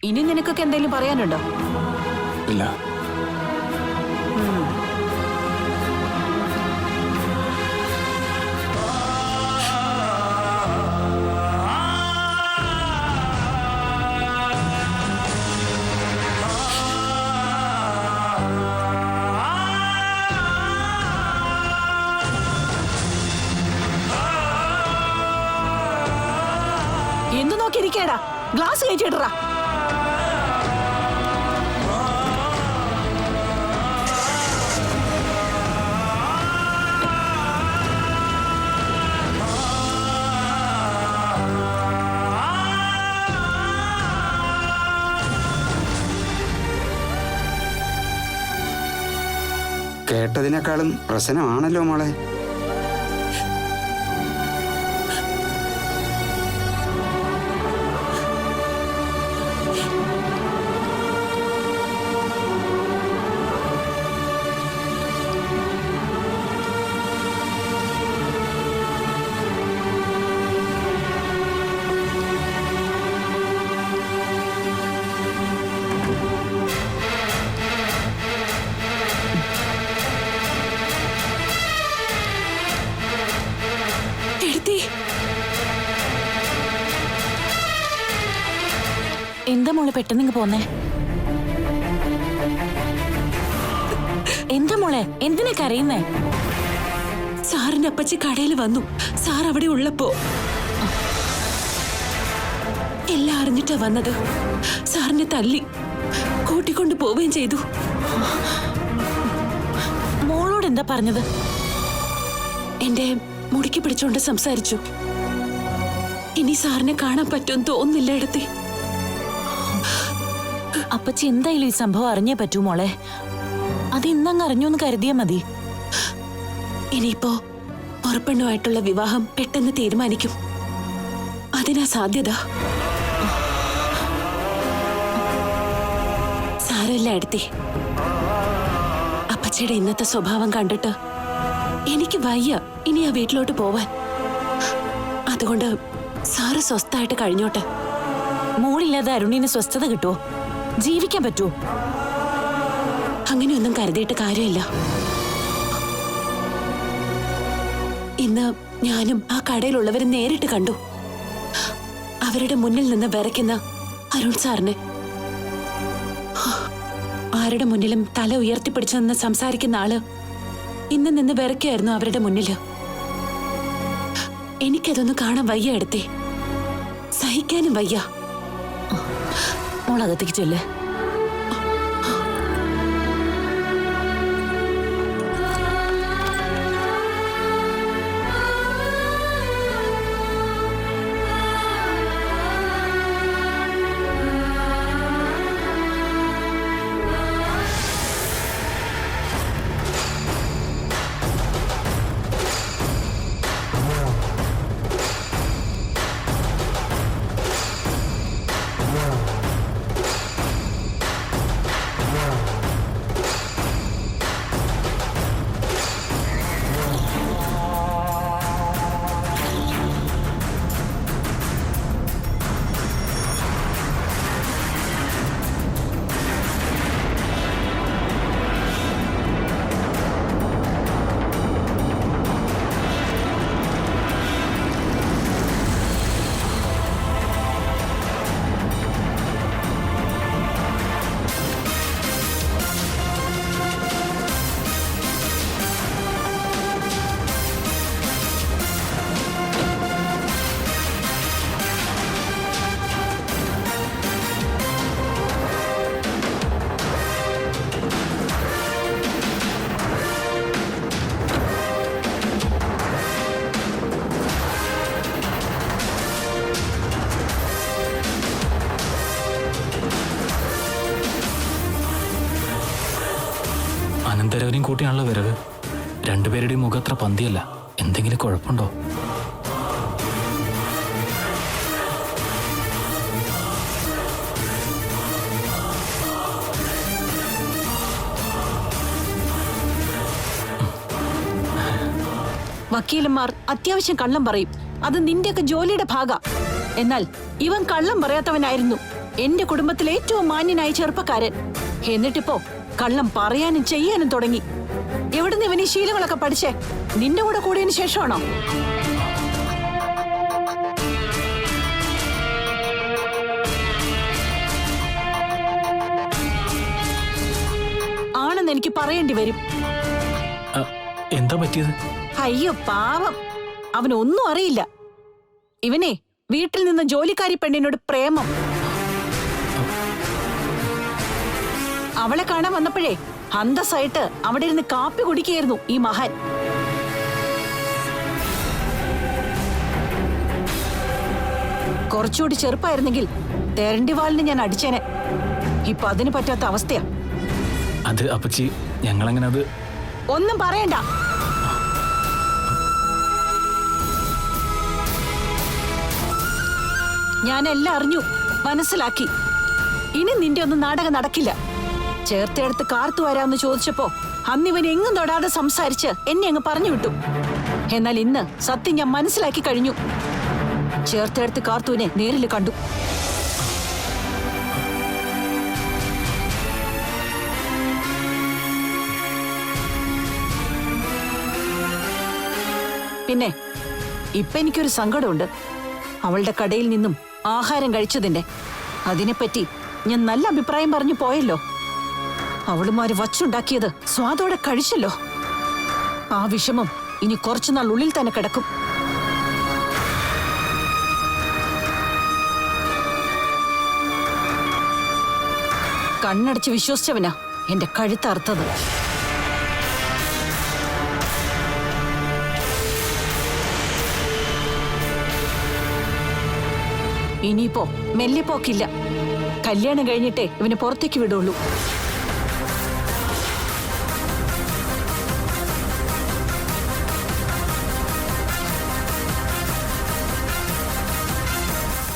ഇനി നിനക്കൊക്കെ എന്തെങ്കിലും പറയാനുണ്ടോ? ഇല്ല. എന്തു നോക്കിയിരിക്കേടാ? ഗ്ലാസ് കയറ്റിയിടറാ. കേട്ടതിനേക്കാളും പ്രശ്നമാണല്ലോ മോളെ. എന്താ മോളെ പെട്ടെന്ന് പോന്നേ? എന്താ മോളെ, എന്തിനാ കരയുന്നേ? സാറിന്റെ അപ്പച്ചി കടയിൽ വന്നു. സാർ അവിടെ ഉള്ളപ്പോ എല്ലാം അറിഞ്ഞിട്ടാ വന്നത്. സാറിനെ തല്ലി കൂട്ടിക്കൊണ്ട് പോവുകയും ചെയ്തു. മോളോട് എന്താ പറഞ്ഞത്? എന്റെ മുടിക്ക് പിടിച്ചോണ്ട് സംസാരിച്ചു. ഇനി സാറിനെ കാണാൻ പറ്റുമെന്ന് തോന്നുന്നില്ല എടുത്തി. അപ്പച്ചി എന്തായാലും ഈ സംഭവം അറിഞ്ഞേ പറ്റൂ മോളെ. അത് ഇന്നങ്ങ് അറിഞ്ഞൂന്ന് കരുതിയാ മതി. ഇനിയിപ്പോ ഉറപ്പെണ്ണുമായിട്ടുള്ള വിവാഹം പെട്ടെന്ന് തീരുമാനിക്കും. അതിനാ സാധ്യത. സാരമില്ല എടുത്തി. അപ്പച്ചിയുടെ ഇന്നത്തെ സ്വഭാവം കണ്ടിട്ട് എനിക്ക് വയ്യ ഇനി ആ വീട്ടിലോട്ട് പോവാൻ. അതുകൊണ്ട് സാറ് സ്വസ്ഥായിട്ട് കഴിഞ്ഞോട്ടെ. മോളില്ലാതെ അരുണിന് സ്വസ്ഥത കിട്ടുമോ? ജീവിക്കാൻ പറ്റുമോ? അങ്ങനെയൊന്നും കരുതിയിട്ട് കാര്യമില്ല. ഇന്ന് ഞാനും ആ കടയിലുള്ളവരെ നേരിട്ട് കണ്ടു. അവരുടെ മുന്നിൽ നിന്ന് വിറയ്ക്കുന്ന അരുൺ സാറിനെ. ആരുടെ മുന്നിലും തല ഉയർത്തിപ്പിടിച്ചു നിന്ന് സംസാരിക്കുന്ന ആള് ഇന്ന് നിന്ന് വിറയ്ക്കായിരുന്നു അവരുടെ മുന്നില്. എനിക്കതൊന്ന് കാണാൻ വയ്യ എടുത്തേ. സഹിക്കാനും വയ്യ. മോളകത്തേക്ക് ചെല്ല്. അനന്തരവനെയും കൂട്ടിയാണല്ലോ വരവ്. രണ്ടുപേരുടെയും മുഖം അത്ര പന്തിയല്ല. എന്തെങ്കിലും കുഴപ്പമുണ്ടോ? വക്കീലന്മാർ അത്യാവശ്യം കള്ളം പറയും. അത് നിന്റെയൊക്കെ ജോലിയുടെ ഭാഗ. എന്നാൽ ഇവൻ കള്ളം പറയാത്തവനായിരുന്നു. എന്റെ കുടുംബത്തിലെ ഏറ്റവും മാന്യനായ ചെറുപ്പക്കാരൻ. എന്നിട്ടിപ്പോ കള്ളം പറയാനും ചെയ്യാനും തുടങ്ങി. എവിടുന്ന് ഇവൻ ഈ ശീലങ്ങളൊക്കെ പഠിച്ചേ? നിന്റെ കൂടെ കൂടിയതിനു ശേഷമാണോ? ആണെന്ന് എനിക്ക് പറയേണ്ടി വരും. എന്താ പറ്റിയത്? അയ്യോ പാവം, അവനൊന്നും അറിയില്ല. ഇവനെ വീട്ടിൽ നിന്ന് ജോലിക്കാരി പെണ്ണിനോട് പ്രേമം. അവളെ കാണാൻ വന്നപ്പോഴേ അന്തസ്സായിട്ട് അവിടെ ഇരുന്ന് കാപ്പി കുടിക്കുകയായിരുന്നു ഈ മഹാൻ. കുറച്ചുകൂടി ചെറുപ്പായിരുന്നെങ്കിൽ തേരണ്ടിവാളിന് ഞാൻ അടിച്ചേനെ. ഇപ്പൊ അതിന് പറ്റാത്ത അവസ്ഥയാ. അത് അപ്പച്ചി, ഞങ്ങളങ്ങനെ അത് ഒന്നും പറയണ്ട. ഞാനെല്ലാം അറിഞ്ഞു, മനസ്സിലാക്കി. ഇനി നിന്റെ ഒന്നും നാടകം നടക്കില്ല. ചേർത്തെടുത്ത് കാർത്തു വരാമെന്ന് ചോദിച്ചപ്പോ അന്നിവൻ എങ്ങും തൊടാതെ സംസാരിച്ച് എന്നെ അങ്ങ് പറഞ്ഞു വിട്ടു. എന്നാൽ ഇന്ന് സത്യം ഞാൻ മനസ്സിലാക്കി കഴിഞ്ഞു. ചേർത്തെടുത്ത് കാർത്തുവിനെ നേരിൽ കണ്ടു. പിന്നെ ഇപ്പൊ എനിക്കൊരു സങ്കടമുണ്ട്. അവളുടെ കടയിൽ നിന്നും ആഹാരം കഴിച്ചതിന്റെ. അതിനെപ്പറ്റി ഞാൻ നല്ല അഭിപ്രായം പറഞ്ഞു പോയല്ലോ. അവളുമാര് വച്ചുണ്ടാക്കിയത് സ്വാദോടെ കഴിച്ചല്ലോ. ആ വിഷമം ഇനി കുറച്ചുനാൾ ഉള്ളിൽ തന്നെ കിടക്കും. കണ്ണടച്ച് വിശ്വസിച്ചവനാ എന്റെ കഴുത്തറുത്തത്. ഇനിയിപ്പോ മെല്ലെ പോക്കില്ല. കല്യാണം കഴിഞ്ഞിട്ടേ ഇവനെ പുറത്തേക്ക് വിടുള്ളൂ.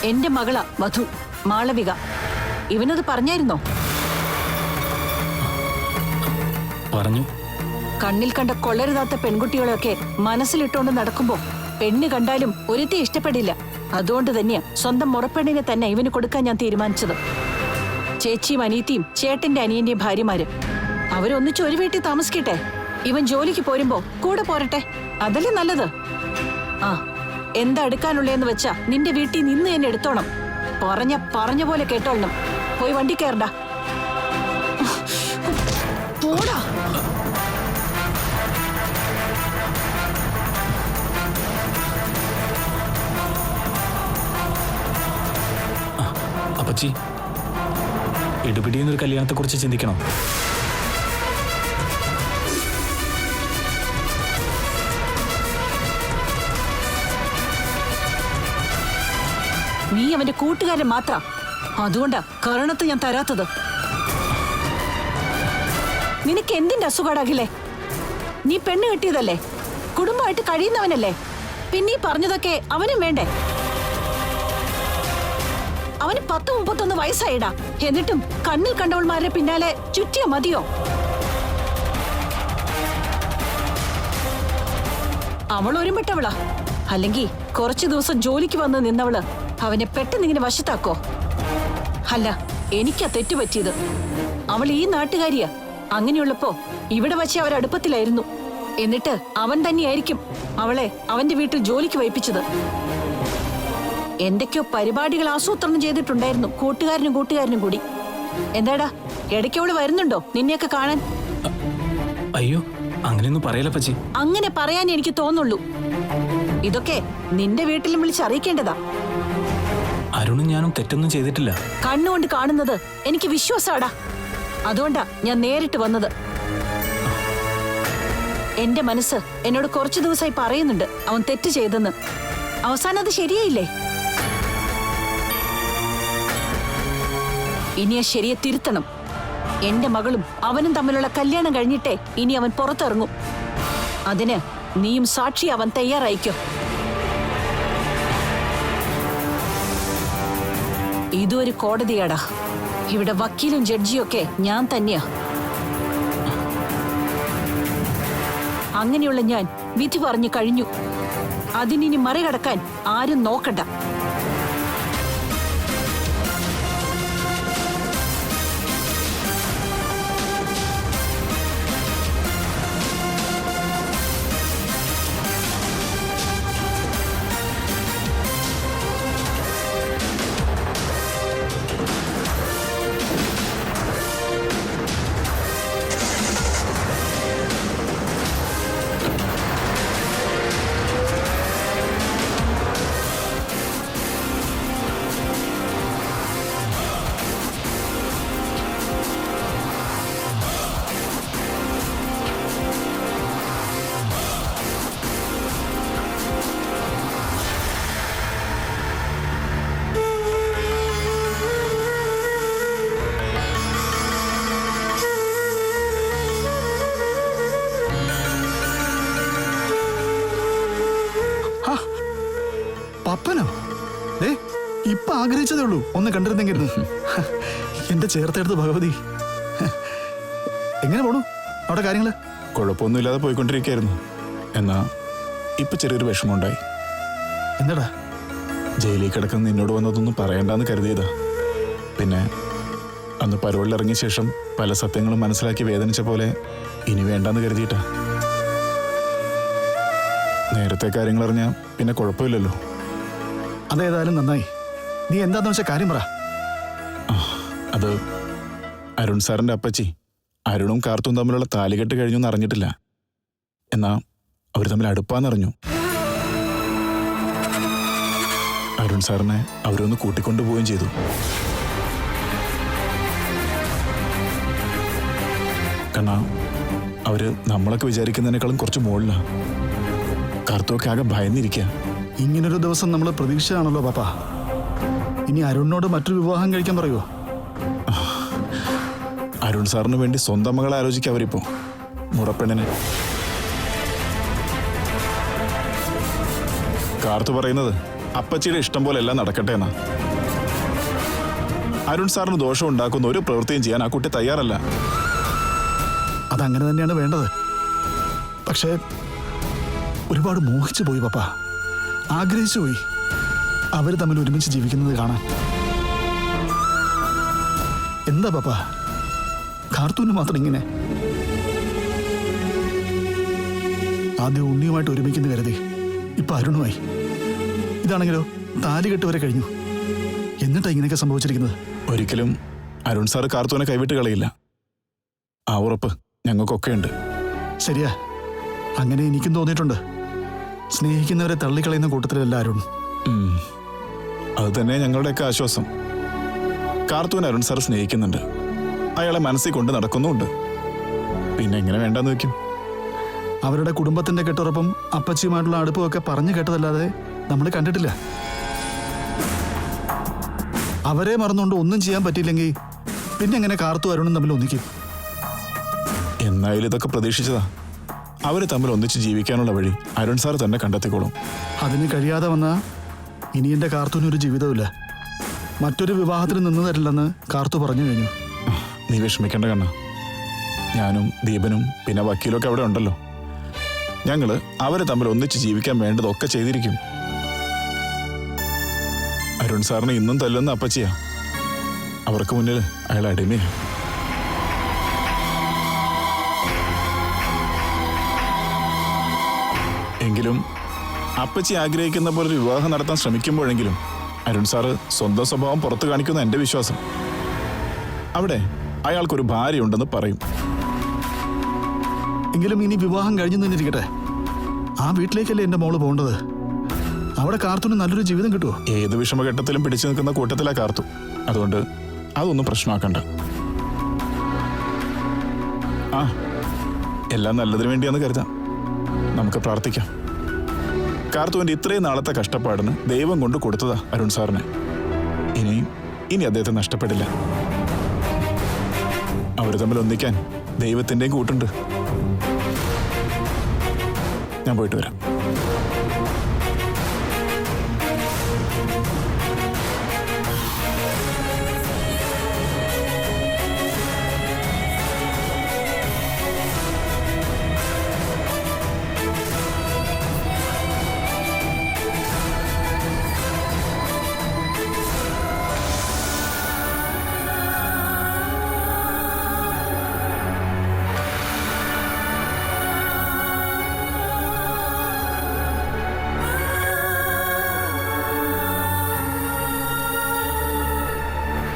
എന്റെ മകളാ വധു, മാളവിക. ഇവനത് പറഞ്ഞായിരുന്നോ? പറഞ്ഞു. കണ്ണിൽ കണ്ട കൊള്ളരുതാത്ത പെൺകുട്ടികളെയൊക്കെ മനസ്സിലിട്ടുകൊണ്ട് നടക്കുമ്പോ പെണ്ണ് കണ്ടാലും ഒരുത്തെ ഇഷ്ടപ്പെടില്ല. അതുകൊണ്ട് തന്നെയാ സ്വന്തം മുറപ്പെണ്ണിനെ തന്നെ ഇവന് കൊടുക്കാൻ ഞാൻ തീരുമാനിച്ചത്. ചേച്ചിയും അനിയത്തിയും ചേട്ടന്റെ അനിയന്റെയും ഭാര്യമാര് അവരൊന്നിച്ച് ഒരു വീട്ടിൽ താമസിക്കട്ടെ. ഇവൻ ജോലിക്ക് പോരുമ്പോ കൂടെ പോരട്ടെ. അതല്ലേ നല്ലത്. ആ, എന്താ എടുക്കാനുള്ളതെന്ന് വെച്ചാ നിന്റെ വീട്ടിൽ നിന്ന് തന്നെ എടുത്തോണം. പറഞ്ഞ പോലെ കേട്ടോളണം. പോയി വണ്ടി കയറണ്ട. പോടാ. അപ്പച്ചി, ഇടുപിടിയെന്നൊരു കല്യാണത്തെക്കുറിച്ച് ചിന്തിക്കണം. നീ അവന്റെ കൂട്ടുകാരൻ മാത്രം. അതുകൊണ്ടാ കരണത്ത് ഞാൻ തരാത്തത്. നിനക്ക് എന്തിന്റെ അസുഖാടാകില്ലേ? നീ പെണ്ണ് കെട്ടിയതല്ലേ, കുടുംബമായിട്ട് കഴിയുന്നവനല്ലേ. പിന്നെ ഈ പറഞ്ഞതൊക്കെ അവനും വേണ്ടേ? അവന് 10-31 വയസ്സായിടാ. എന്നിട്ടും കണ്ണിൽ കണ്ടവൾമാരുടെ പിന്നാലെ ചുറ്റിയ മതിയോ? അവൾ ഒരുമിട്ടവളാ. അല്ലെങ്കിൽ കുറച്ചു ദിവസം ജോലിക്ക് വന്ന് നിന്നവള് അവനെ പെട്ടെന്ന് ഇങ്ങനെ വശത്താക്കോ? അല്ല, എനിക്കാ തെറ്റുപറ്റിയത്. അവൾ ഈ നാട്ടുകാരിയാ. അങ്ങനെയുള്ളപ്പോ ഇവിടെ വച്ച് അവരടുപ്പത്തിലായിരുന്നു. എന്നിട്ട് അവൻ തന്നെയായിരിക്കും അവളെ അവന്റെ വീട്ടിൽ ജോലിക്ക് വയ്പ്പിച്ചത്. എന്തൊക്കെയോ പരിപാടികൾ ആസൂത്രണം ചെയ്തിട്ടുണ്ടായിരുന്നു കൂട്ടുകാരനും കൂടി. എന്താടാ, ഇടയ്ക്ക് അവള് വരുന്നുണ്ടോ നിന്നെയൊക്കെ കാണാൻ? അയ്യോ, അങ്ങനെയൊന്നും പറയല പച്ചി. അങ്ങനെ പറയാൻ എനിക്ക് തോന്നുള്ളൂ. ഇതൊക്കെ നിന്റെ വീട്ടിലും വിളിച്ചറിയിക്കേണ്ടതാ. അരുണും ഞാനും തെറ്റൊന്നും ചെയ്തിട്ടില്ല. കണ്ണുകൊണ്ട് കാണുന്നത് എനിക്ക് വിശ്വാസാടാ. അതുകൊണ്ടാ ഞാൻ നേരിട്ട് വന്നത്. എന്റെ മനസ്സ് എന്നോട് കുറച്ചു ദിവസമായി പറയുന്നുണ്ട് അവൻ തെറ്റ് ചെയ്തെന്ന്. അവസാനം അത് ശരിയായില്ലേ? ഇനി ആ ശരിയെ തിരുത്തണം. എന്റെ മകളും അവനും തമ്മിലുള്ള കല്യാണം കഴിഞ്ഞിട്ടേ ഇനി അവൻ പുറത്തിറങ്ങും. അതിന് നീയും സാക്ഷിയാവാൻ തയ്യാറായിക്കോ. ഇതൊരു കോടതിയാടാ. ഇവിടെ വക്കീലും ജഡ്ജിയൊക്കെ ഞാൻ തന്നെയാ. അങ്ങനെയുള്ള ഞാൻ വിധി പറഞ്ഞു കഴിഞ്ഞു. അതിനി മറികടക്കാൻ ആരും നോക്കണ്ട. ആഗ്രഹിച്ചതേ ഉള്ളൂ ഒന്ന് കണ്ടിരുന്നെങ്കിൽ. എന്റെ ചേർത്തെടുത്ത് ഭഗവതി. എങ്ങനെ പോണു അവിടെ കാര്യങ്ങള്? കുഴപ്പമൊന്നുമില്ലാതെ പോയിക്കൊണ്ടിരിക്കുകയായിരുന്നു. എന്നാ ഇപ്പൊ ചെറിയൊരു വിഷമമുണ്ടായി. എന്താടാ? ജയിലിൽ കിടക്കുന്ന നിന്നോട് വന്നതൊന്നും പറയണ്ടെന്ന് കരുതിയതാ. പിന്നെ അന്ന് പരോളിൽ ഇറങ്ങിയ ശേഷം പല സത്യങ്ങളും മനസ്സിലാക്കി വേദനിച്ച പോലെ ഇനി വേണ്ടെന്ന് കരുതിയിട്ടാ. നേരത്തെ കാര്യങ്ങൾ അറിഞ്ഞാൽ പിന്നെ കുഴപ്പമില്ലല്ലോ. അതേതായാലും നന്നായി. നീ എന്താന്ന് വെച്ചാൽ കാര്യം പറ. അത് അരുൺ സാറിന്റെ അപ്പച്ചി അരുണും കാർത്തും തമ്മിലുള്ള താലികെട്ട് കഴിഞ്ഞു എന്ന് അറിഞ്ഞിട്ടില്ല. എന്നാ അവർ തമ്മിൽ അടുപ്പാന്നറിഞ്ഞു. അരുൺ സാറിനെ അവരൊന്ന് കൂട്ടിക്കൊണ്ടുപോവുകയും ചെയ്തു. കാരണം അവര് നമ്മളൊക്കെ വിചാരിക്കുന്നതിനേക്കാളും കുറച്ച് മുകളിലാണ്. കാർത്തുവൊക്കെ ആകെ ഭയന്നിരിക്കുക. ഇങ്ങനൊരു ദിവസം നമ്മൾ പ്രതീക്ഷയാണല്ലോ പാപ്പ. ഇനി അരുണിനോട് മറ്റൊരു വിവാഹം കഴിക്കാൻ പറയുമോ? അരുൺ സാറിന് വേണ്ടി സ്വന്തം മകളെ ആലോചിക്കുക അവരിപ്പോ. മുറപ്പെണ്ണിനെ. കാർത്തു പറയുന്നത് അപ്പച്ചിയുടെ ഇഷ്ടം പോലെ എല്ലാം നടക്കട്ടെ എന്നാ. അരുൺ സാറിന് ദോഷം ഉണ്ടാക്കുന്ന ഒരു പ്രവൃത്തിയും ചെയ്യാൻ ആ കുട്ടി തയ്യാറല്ല. അതങ്ങനെ തന്നെയാണ് വേണ്ടത്. പക്ഷേ ഒരുപാട് മോഹിച്ചു പോയി പാപ്പ. ആഗ്രഹിച്ചു പോയി അവര് തമ്മിൽ ഒരുമിച്ച് ജീവിക്കുന്നത് കാണാൻ. എന്താ പാപ്പ കാർത്തൂന് മാത്രം ഇങ്ങനെ? ആദ്യം ഉണ്ണിയുമായിട്ട് ഒരുമിക്കുന്ന കരുതി, ഇപ്പൊ അരുണുമായി. ഇതാണെങ്കിലോ താലികെട്ട് വരെ കഴിഞ്ഞു. എന്നിട്ടാ ഇങ്ങനെയൊക്കെ സംഭവിച്ചിരിക്കുന്നത്? ഒരിക്കലും അരുൺ സാർ കാർത്തുവിനെ കൈവിട്ട് കളയില്ല. ആ ഉറപ്പ് ഞങ്ങൾക്കൊക്കെ ഉണ്ട്. ശരിയാ, അങ്ങനെ എനിക്കും തോന്നിയിട്ടുണ്ട്. സ്നേഹിക്കുന്നവരെ തള്ളിക്കളയുന്ന കൂട്ടത്തിലല്ല അരുൺ. അത് തന്നെ ഞങ്ങളുടെയൊക്കെ ആശ്വാസം. കാർത്തുവിനെ അരുൺ സാർ സ്നേഹിക്കുന്നുണ്ട്. അയാളെ മനസ്സിൽ കൊണ്ട് നടക്കുന്നുമുണ്ട്. പിന്നെ എങ്ങനെ വേണ്ടെന്ന് വെക്കും? അവരുടെ കുടുംബത്തിന്റെ കെട്ടുറപ്പും അപ്പച്ചിയുമായിട്ടുള്ള അടുപ്പമൊക്കെ പറഞ്ഞു കേട്ടതല്ലാതെ നമ്മൾ കണ്ടിട്ടില്ല. അവരെ മറന്നുകൊണ്ട് ഒന്നും ചെയ്യാൻ പറ്റിയില്ലെങ്കിൽ പിന്നെ എങ്ങനെ കാർത്തു അരുണും തമ്മിൽ ഒന്നിക്കും? എന്നായാലും ഇതൊക്കെ പ്രതീക്ഷിച്ചതാ. അവര് തമ്മിൽ ഒന്നിച്ച് ജീവിക്കാനുള്ള വഴി അരുൺ സാർ തന്നെ കണ്ടെത്തിക്കോളും. അതിന് കഴിയാതെ വന്നാ ഇനി എന്റെ കാർത്തൂനൊരു ജീവിതമില്ല. മറ്റൊരു വിവാഹത്തിന് നിന്ന് തരില്ലെന്ന് കാർത്തു പറഞ്ഞു കഴിഞ്ഞു. നീ വിഷമിക്കേണ്ട കണ്ണ. ഞാനും ദീപനും പിന്നെ വക്കീലൊക്കെ അവിടെ ഉണ്ടല്ലോ. ഞങ്ങള് അവരെ തമ്മിൽ ഒന്നിച്ച് ജീവിക്കാൻ വേണ്ടതൊക്കെ ചെയ്തിരിക്കും. അരുൺ സാറിന് ഇന്നും തല്ലുന്ന അപ്പച്ചിയാ. അവർക്ക് മുന്നിൽ അയാൾ അടിമയാ. എങ്കിലും അപ്പച്ചി ആഗ്രഹിക്കുന്ന പോലെ ഒരു വിവാഹം നടത്താൻ ശ്രമിക്കുമ്പോഴെങ്കിലും അരുൺ സാറ് സ്വന്തം സ്വഭാവം പുറത്തു കാണിക്കുന്ന എൻ്റെ വിശ്വാസം. അവിടെ അയാൾക്കൊരു ഭാര്യയുണ്ടെന്ന് പറയും. എങ്കിലും ഇനി വിവാഹം കഴിഞ്ഞു നിന്നിരിക്കട്ടെ. ആ വീട്ടിലേക്കല്ലേ എന്റെ മോള് പോകേണ്ടത്. അവിടെ കാർത്തൂന് നല്ലൊരു ജീവിതം കിട്ടുമോ? ഏത് വിഷമഘട്ടത്തിലും പിടിച്ചു നിൽക്കുന്ന കൂട്ടത്തിലാ കാർത്തു. അതുകൊണ്ട് അതൊന്നും പ്രശ്നമാക്കണ്ട. ആ, എല്ലാം നല്ലതിനു വേണ്ടിയാന്ന് കരുതാം. നമുക്ക് പ്രാർത്ഥിക്കാം. കാർത്തുവിന്റെ ഇത്രയും നാളത്തെ കഷ്ടപ്പാടിന് ദൈവം കൊണ്ട് കൊടുത്തതാ അരുൺ സാറിന്. ഇനി അദ്ദേഹത്തെ നഷ്ടപ്പെടില്ല. അവര് തമ്മിൽ ഒന്നിക്കാൻ ദൈവത്തിന്റെയും കൂട്ടുണ്ട്. ഞാൻ പോയിട്ട് വരാം.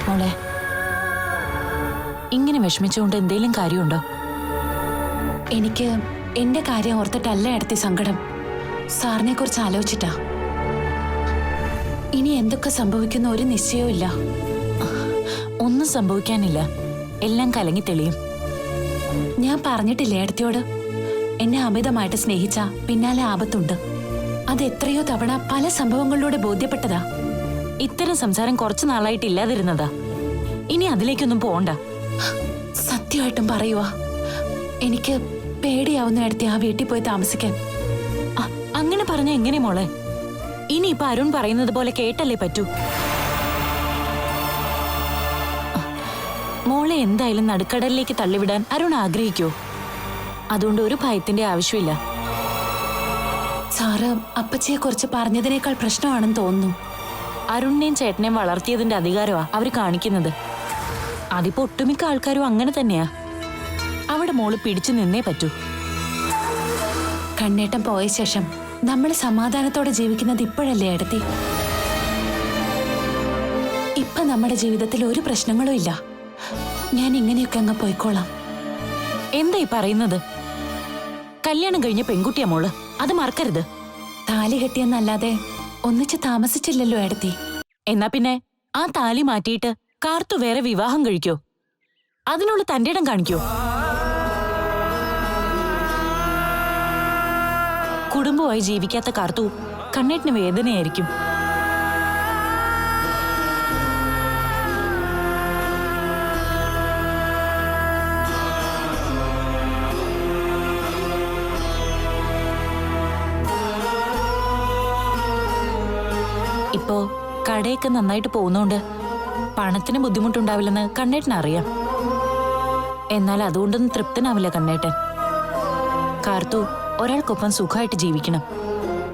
മോളെ, ഇങ്ങനെ വിഷമിച്ചുകൊണ്ട് എന്തേലും കാര്യമുണ്ടോ? എനിക്ക് എന്റെ കാര്യം ഓർത്തിട്ടല്ല എടുത്തി സങ്കടം. സാറിനെ കുറിച്ച് ആലോചിച്ചിട്ടാ. ഇനി എന്തൊക്കെ സംഭവിക്കുന്ന ഒരു നിശ്ചയവും ഇല്ല. ഒന്നും സംഭവിക്കാനില്ല. എല്ലാം കലങ്ങി തെളിയും. ഞാൻ പറഞ്ഞിട്ടില്ലേ ഏടത്തിയോട്, എന്നെ അമിതമായിട്ട് സ്നേഹിച്ച പിന്നാലെ ആപത്തുണ്ട്. അത് എത്രയോ തവണ പല സംഭവങ്ങളിലൂടെ ബോധ്യപ്പെട്ടതാ. ഇത്തരം സംസാരം കുറച്ചു നാളായിട്ട് ഇല്ലാതിരുന്നതാ. ഇനി അതിലേക്കൊന്നും പോണ്ട. സത്യമായിട്ടും പറയുവാ, എനിക്ക് പേടിയാവുന്ന എടുത്തി ആ വീട്ടിൽ പോയി താമസിക്കാൻ. അങ്ങനെ പറഞ്ഞ എങ്ങനെ മോളെ? ഇനിയിപ്പൊ അരുൺ പറയുന്നത് പോലെ കേട്ടല്ലേ പറ്റൂ. മോളെ എന്തായാലും നടുക്കടലിലേക്ക് തള്ളിവിടാൻ അരുൺ ആഗ്രഹിക്കോ? അതുകൊണ്ട് ഒരു ഭയത്തിന്റെ ആവശ്യമില്ല. സാറ് അപ്പച്ചിയെ കുറിച്ച് പറഞ്ഞതിനേക്കാൾ പ്രശ്നമാണെന്ന് തോന്നുന്നു. അരുണിനെയും ചേട്ടനെയും വളർത്തിയതിന്റെ അധികാരമാ അവര് കാണിക്കുന്നത്. അതിപ്പോ ഒട്ടുമിക്ക ആൾക്കാരും അങ്ങനെ തന്നെയാ. അവിടെ മോള് പിടിച്ചു നിന്നേ പറ്റൂ. കണ്ണേട്ടം പോയ ശേഷം നമ്മൾ സമാധാനത്തോടെ ജീവിക്കുന്നത് ഇപ്പോഴല്ലേ ഏടത്തി? ഇപ്പൊ നമ്മുടെ ജീവിതത്തിൽ ഒരു പ്രശ്നങ്ങളും ഇല്ല. ഞാൻ ഇങ്ങനെയൊക്കെ അങ്ങ് പോയിക്കോളാം. എന്താ ഈ പറയുന്നത്? കല്യാണം കഴിഞ്ഞ പെൺകുട്ടിയാ മോള്, അത് മറക്കരുത്. താലി കെട്ടിയെന്നല്ലാതെ ഒന്നിച്ച് താമസിച്ചില്ലല്ലോ ഏടത്തി. എന്നാ പിന്നെ ആ താലി മാറ്റിയിട്ട് കാർത്തു വേറെ വിവാഹം കഴിക്കോ? അതിനുള്ള തന്റെ ഇടം കാണിക്കോ? കുടുംബമായി ജീവിക്കാത്ത കാർത്തു കണ്ണേട്ടിന് വേദനയായിരിക്കും. ഇപ്പോ കടയൊക്കെ നന്നായിട്ട് പോകുന്നോണ്ട് പണത്തിന് ബുദ്ധിമുട്ടുണ്ടാവില്ലെന്ന് കണ്ണേട്ടന് അറിയാം. എന്നാൽ അതുകൊണ്ടൊന്നും തൃപ്തനാവില്ല കണ്ണേട്ടൻ. കാർത്തു ഒരാൾക്കൊപ്പം സുഖമായിട്ട് ജീവിക്കണം.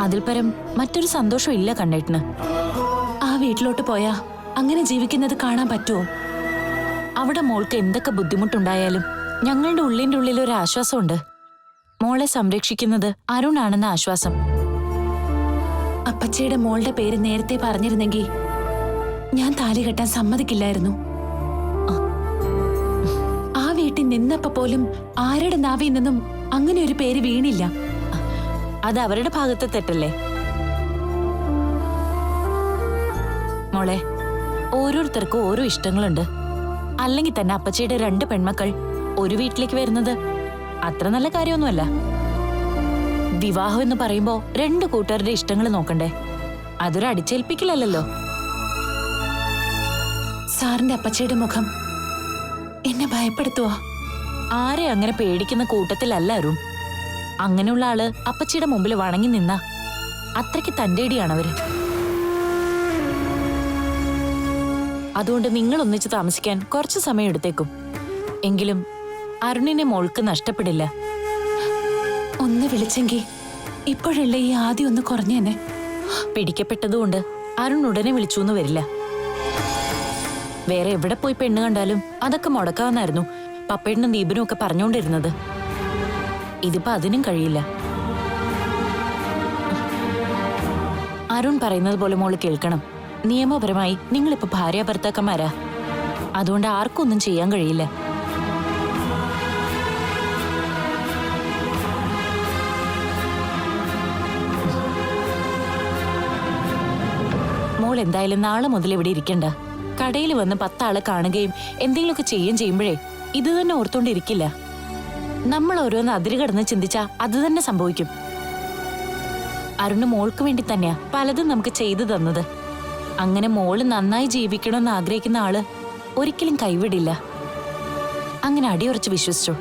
അതിൽ പരം മറ്റൊരു സന്തോഷം ഇല്ല കണ്ണേട്ടന്. ആ വീട്ടിലോട്ട് പോയാ അങ്ങനെ ജീവിക്കുന്നത് കാണാൻ പറ്റുമോ? അവിടെ മോൾക്ക് എന്തൊക്കെ ബുദ്ധിമുട്ടുണ്ടായാലും ഞങ്ങളുടെ ഉള്ളിന്റെ ഉള്ളിൽ ഒരു ആശ്വാസമുണ്ട്. മോളെ സംരക്ഷിക്കുന്നത് അരുണാണെന്ന ആശ്വാസം. അപ്പച്ചിയുടെ മോളുടെ പേര് നേരത്തെ പറഞ്ഞിരുന്നെങ്കിൽ ഞാൻ താലി കെട്ടാൻ സമ്മതിക്കില്ലായിരുന്നു. ആ വീട്ടിൽ നിന്നപ്പോ പോലും ആരുടെ നാവിൽ നിന്നും അങ്ങനെ ഒരു പേര് വീണില്ല. അത് അവരുടെ ഭാഗത്തെ തെറ്റല്ലേ മോളെ? ഓരോരുത്തർക്കും ഓരോ ഇഷ്ടങ്ങളുണ്ട്. അല്ലെങ്കിൽ തന്നെ അപ്പച്ചിയുടെ 2 പെൺമക്കൾ ഒരു വീട്ടിലേക്ക് വരുന്നത് അത്ര നല്ല കാര്യമൊന്നുമല്ല. വിവാഹം എന്ന് പറയുമ്പോ 2 കൂട്ടുകാരുടെ ഇഷ്ടങ്ങൾ നോക്കണ്ടേ? അതൊരു അടിച്ചേൽപ്പിക്കലല്ലോ. സാറിന്റെ അപ്പച്ചിയുടെ മുഖം എന്നെ ഭയപ്പെടുത്തുവാ. ആരെ അങ്ങനെ പേടിക്കുന്ന കൂട്ടത്തിലല്ല അരുൺ. അങ്ങനെയുള്ള ആള് അപ്പച്ചിയുടെ മുമ്പിൽ വണങ്ങി നിന്ന അത്രയ്ക്ക് തന്റേടിയാണവര്. അതുകൊണ്ട് നിങ്ങൾ ഒന്നിച്ച് താമസിക്കാൻ കുറച്ച് സമയം എടുത്തേക്കും. എങ്കിലും അരുണിനെ മോൾക്ക് നഷ്ടപ്പെടില്ല. ഒന്ന് വിളിച്ചെങ്കിൽ ഇപ്പോഴുള്ള ഈ ആദ്യം ഒന്ന് കുറഞ്ഞേനെ. പിടിക്കപ്പെട്ടതുകൊണ്ട് അരുൺ ഉടനെ വിളിച്ചൂന്ന് വരില്ല. വേറെ എവിടെ പോയി പെണ്ണ് കണ്ടാലും അതൊക്കെ മുടക്കാമെന്നായിരുന്നു പപ്പേട്ടനും ദീപനും ഒക്കെ പറഞ്ഞുകൊണ്ടിരുന്നത്. ഇതിപ്പോ അതിനും കഴിയില്ല. അരുൺ പറയുന്നത് പോലെ മോള് കേൾക്കണം. നിയമപരമായി നിങ്ങളിപ്പോ ഭാര്യ ഭർത്താക്കന്മാരാ. അതുകൊണ്ട് ആർക്കും ഒന്നും ചെയ്യാൻ കഴിയില്ല. മോൾ എന്തായാലും നാളെ മുതൽ ഇവിടെ ഇരിക്കണ്ട. കടയിൽ വന്ന് 10 ആളെ കാണുകയും എന്തെങ്കിലുമൊക്കെ ചെയ്യുമ്പോഴേ ഇത് തന്നെ ഓർത്തോണ്ടിരിക്കില്ല. നമ്മൾ ഓരോന്ന് അതിര് കടന്ന് ചിന്തിച്ചാ അത് തന്നെ സംഭവിക്കും. അരുണ് മോൾക്ക് വേണ്ടി തന്നെയാ പലതും നമുക്ക് ചെയ്തു തന്നത്. അങ്ങനെ മോള് നന്നായി ജീവിക്കണമെന്ന് ആഗ്രഹിക്കുന്ന ആള് ഒരിക്കലും കൈവിടില്ല. അങ്ങനെ അടിയുറച്ച് വിശ്വസിച്ചോ.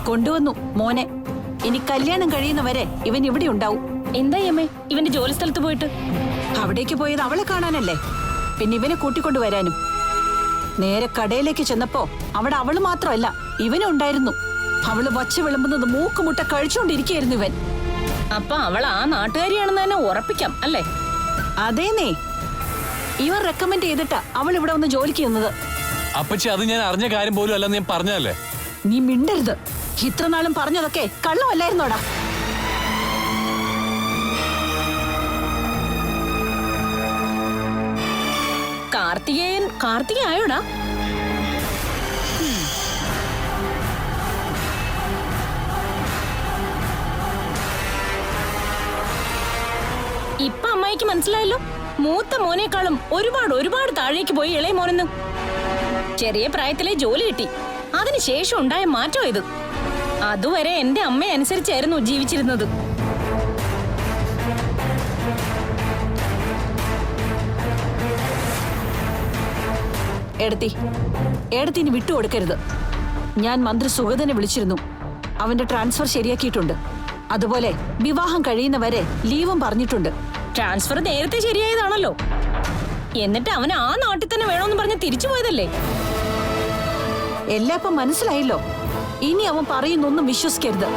കൊണ്ടുവന്നു മോനെ. ഇനി കല്യാണം കഴിയുന്നവരെ ഇവൻ ഇവിടെ ഉണ്ടാവും. എന്തായി അമ്മേ ഇവന്റെ ജോലി സ്ഥലത്ത് പോയിട്ട്? അവിടേക്ക് പോയത് അവളെ കാണാനല്ലേ, പിന്നെ ഇവനെ കൂട്ടിക്കൊണ്ടുവരാനും. നേരെ കടയിലേക്ക് ചെന്നപ്പോ അവിടെ അവള് മാത്രമല്ല ഇവനും ഉണ്ടായിരുന്നു. അവള് വച്ച് വിളമ്പുന്നത് മൂക്കുമുട്ട കഴിച്ചുകൊണ്ടിരിക്കുകയായിരുന്നു ഇവൻ. അപ്പൊ അവൾ ആ നാട്ടുകാരിയാണെന്ന് തന്നെ ഉറപ്പിക്കാം അല്ലേ? അതേന്നേ, ഇവൻ റെക്കമെൻഡ് ചെയ്തിട്ടാ അവൾ ഇവിടെ വന്ന് ജോലിക്ക് ചെയ്യുന്നത്. അപ്പച്ചി അത് ഞാൻ അറിഞ്ഞ കാര്യം പോലും അല്ലെന്ന് ഞാൻ പറഞ്ഞല്ലേ. നീ മിണ്ടരുത്. ഇത്രനാളും പറഞ്ഞതൊക്കെ കള്ളമല്ലായിരുന്നോടാ? കാർത്തികയായോടാ? ഇപ്പൊ അമ്മായിക്ക് മനസ്സിലായല്ലോ, മൂത്ത മോനേക്കാളും ഒരുപാട് താഴേക്ക് പോയി ഇളയ മോനെന്ന്. ചെറിയ പ്രായത്തിലെ ജോലി കിട്ടി, അതിനുശേഷം ഉണ്ടായ മാറ്റം ഇത്. അതുവരെ എന്റെ അമ്മയെ അനുസരിച്ചായിരുന്നു ജീവിച്ചിരുന്നത്. എടുത്തി ഇനി വിട്ടുകൊടുക്കരുത്. ഞാൻ മന്ത്രി സുഗതനെ വിളിച്ചിരുന്നു. അവന്റെ ട്രാൻസ്ഫർ ശരിയാക്കിയിട്ടുണ്ട്. അതുപോലെ വിവാഹം കഴിയുന്നവരെ ലീവും പറഞ്ഞിട്ടുണ്ട്. ട്രാൻസ്ഫർ നേരത്തെ ശരിയായതാണല്ലോ. എന്നിട്ട് അവൻ ആ നാട്ടിൽ തന്നെ വേണമെന്ന് പറഞ്ഞ് തിരിച്ചു പോയതല്ലേ? എല്ലാം ഇപ്പം മനസ്സിലായല്ലോ. ഇനി അവൻ പറയുന്നൊന്നും വിശ്വസിക്കരുത്.